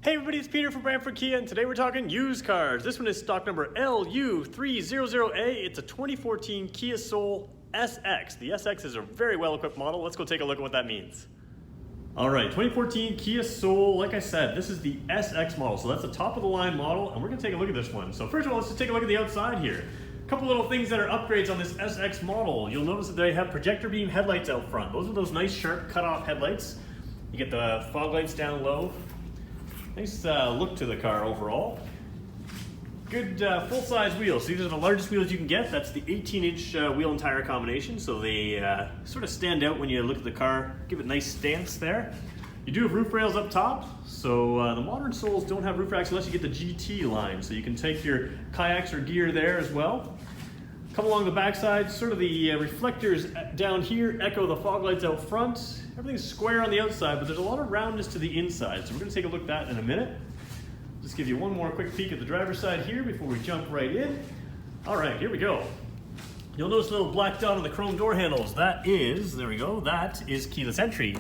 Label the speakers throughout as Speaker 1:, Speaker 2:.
Speaker 1: Hey everybody, it's Peter from Brantford Kia, and today we're talking used cars. This one is stock number LU300A. It's a 2014 Kia Soul SX. The SX is a very well-equipped model. Let's go take a look at what that means. All right, 2014 Kia Soul. Like I said, this is the SX model, so that's the top-of-the-line model, and we're going to take a look at this one. So first of all, let's just take a look at the outside here. A couple little things that are upgrades on this SX model. You'll notice that they have projector beam headlights out front. Those are those nice, sharp, cut-off headlights. You get the fog lights down low. Nice look to the car overall. Good full-size wheels. So these are the largest wheels you can get. That's the 18-inch wheel and tire combination. So they sort of stand out when you look at the car. Give it a nice stance there. You do have roof rails up top. So the modern Souls don't have roof racks unless you get the GT line. So you can take your kayaks or gear there as well. Come along the backside, sort of the reflectors down here echo the fog lights out front. Everything's square on the outside, but there's a lot of roundness to the inside. So we're going to take a look at that in a minute. Just give you one more quick peek at the driver's side here before we jump right in. All right, here we go. You'll notice a little black dot on the chrome door handles. That is, there we go, that is keyless entry.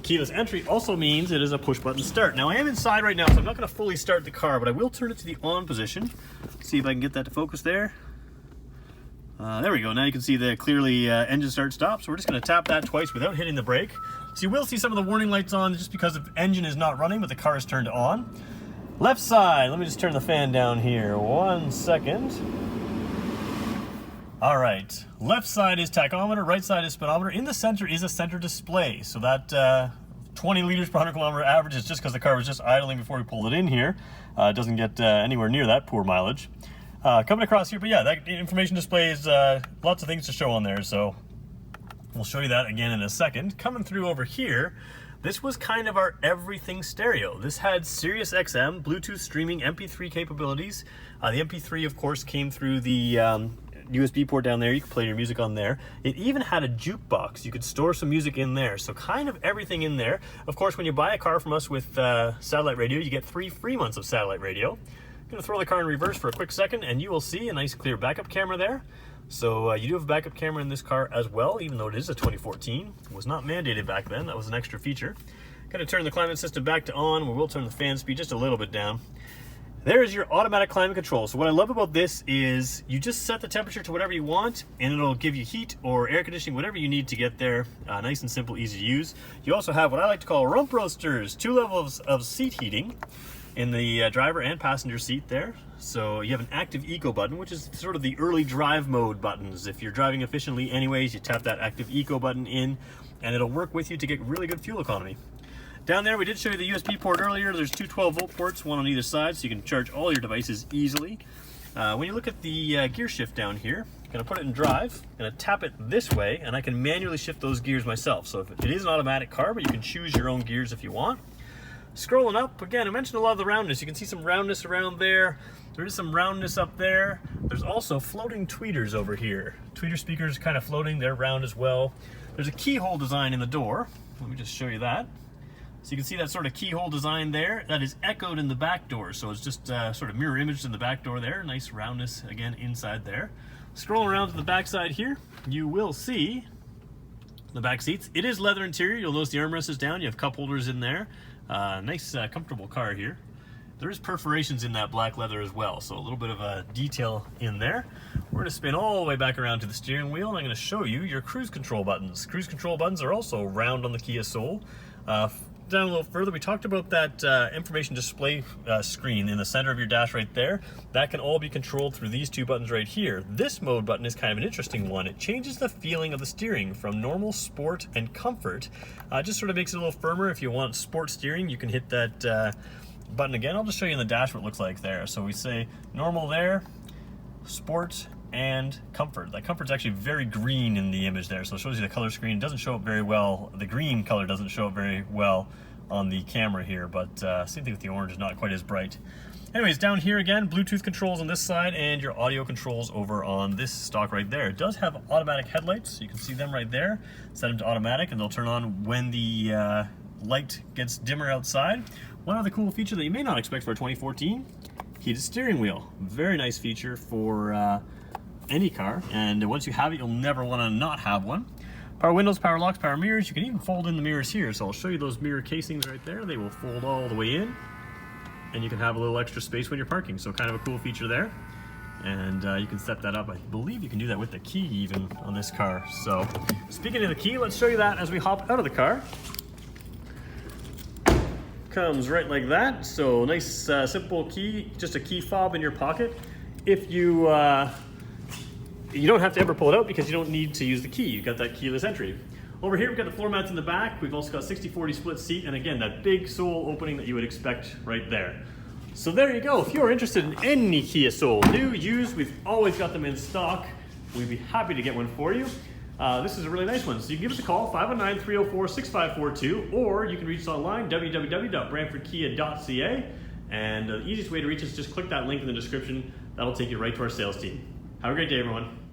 Speaker 1: Keyless entry also means it is a push button start. Now I am inside right now, so I'm not going to fully start the car, but I will turn it to the on position. See if I can get that to focus there. There we go. Now you can see the clearly engine start stop. So we're just going to tap that twice without hitting the brake. So you will see some of the warning lights on just because the engine is not running, but the car is turned on. Left side, let me just turn the fan down here. 1 second. All right. Left side is tachometer, right side is speedometer. In the center is a center display. So that 20 liters per 100 kilometer average is just because the car was just idling before we pulled it in here. It doesn't get anywhere near that poor mileage. Coming across here, but yeah, that information display is lots of things to show on there, so we'll show you that again in a second. Coming through over here, this was kind of our everything stereo. This had Sirius XM, Bluetooth streaming, MP3 capabilities. The MP3, of course, came through the USB port down there. You could play your music on there. It even had a jukebox. You could store some music in there, so kind of everything in there. Of course, when you buy a car from us with satellite radio, you get 3 free months of satellite radio. I'm going to throw the car in reverse for a quick second and you will see a nice clear backup camera there. So you do have a backup camera in this car as well, even though it is a 2014. It was not mandated back then. That was an extra feature. Going to turn the climate system back to on. We will turn the fan speed just a little bit down. There's your automatic climate control. So what I love about this is you just set the temperature to whatever you want and it'll give you heat or air conditioning, whatever you need to get there. Nice and simple, easy to use. You also have what I like to call rump roasters, 2 levels of seat heating in the driver and passenger seat there. So you have an active eco button, which is sort of the early drive mode buttons. If you're driving efficiently anyways, you tap that active eco button in and it'll work with you to get really good fuel economy. Down there, we did show you the USB port earlier. There's 2 12-volt ports, one on either side, so you can charge all your devices easily. When you look at the gear shift down here, I'm gonna put it in drive, gonna tap it this way, and I can manually shift those gears myself. So if it is an automatic car, but you can choose your own gears if you want. Scrolling up, again, I mentioned a lot of the roundness. You can see some roundness around there. There is some roundness up there. There's also floating tweeters over here. Tweeter speakers kind of floating, they're round as well. There's a keyhole design in the door. Let me just show you that. So you can see that sort of keyhole design there. That is echoed in the back door, so it's just sort of mirror imaged in the back door there. Nice roundness, again, inside there. Scrolling around to the back side here, you will see the back seats. It is leather interior. You'll notice the armrest is down. You have cup holders in there. Nice comfortable car here. There is perforations in that black leather as well, so a little bit of a detail in there. We're going to spin all the way back around to the steering wheel and I'm going to show you your cruise control buttons. Cruise control buttons are also round on the Kia Soul. Down a little further, we talked about that information display screen in the center of your dash right there. That can all be controlled through these 2 buttons right here. This mode button is kind of an interesting one. It changes the feeling of the steering from normal, sport, and comfort. Just sort of makes it a little firmer. If you want sport steering, you can hit that button again. I'll just show you in the dash what it looks like there. So we say normal there, sport, and comfort. That comfort's actually very green in the image there, so it shows you the color screen. It doesn't show up very well. The green color doesn't show up very well on the camera here, but same thing with the orange, is not quite as bright. Anyways, down here again, Bluetooth controls on this side and your audio controls over on this stock right there. It does have automatic headlights, so you can see them right there. Set them to automatic and they'll turn on when the light gets dimmer outside. One other cool feature that you may not expect for a 2014, heated steering wheel. Very nice feature for any car, and once you have it, you'll never want to not have one. Power windows, power locks, power mirrors. You can even fold in the mirrors here, so I'll show you those mirror casings right there. They will fold all the way in. and you can have a little extra space when you're parking. So kind of a cool feature there. And you can set that up. I believe you can do that with the key even on this car. So speaking of the key, let's show you that as we hop out of the car. Comes right like that. So nice simple key, just a key fob in your pocket. If you you don't have to ever pull it out because you don't need to use the key. You've got that keyless entry. Over here we've got the floor mats in the back. We've also got 60/40 split seat, and again that big Soul opening that you would expect right there. So there you go. If you're interested in any Kia Soul, new, used, we've always got them in stock. We'd be happy to get one for you. This is a really nice one. So you can give us a call, 519-304-6542, or you can reach us online, www.brantfordkia.ca. And the easiest way to reach us is just click that link in the description. That'll take you right to our sales team. Have a great day, everyone.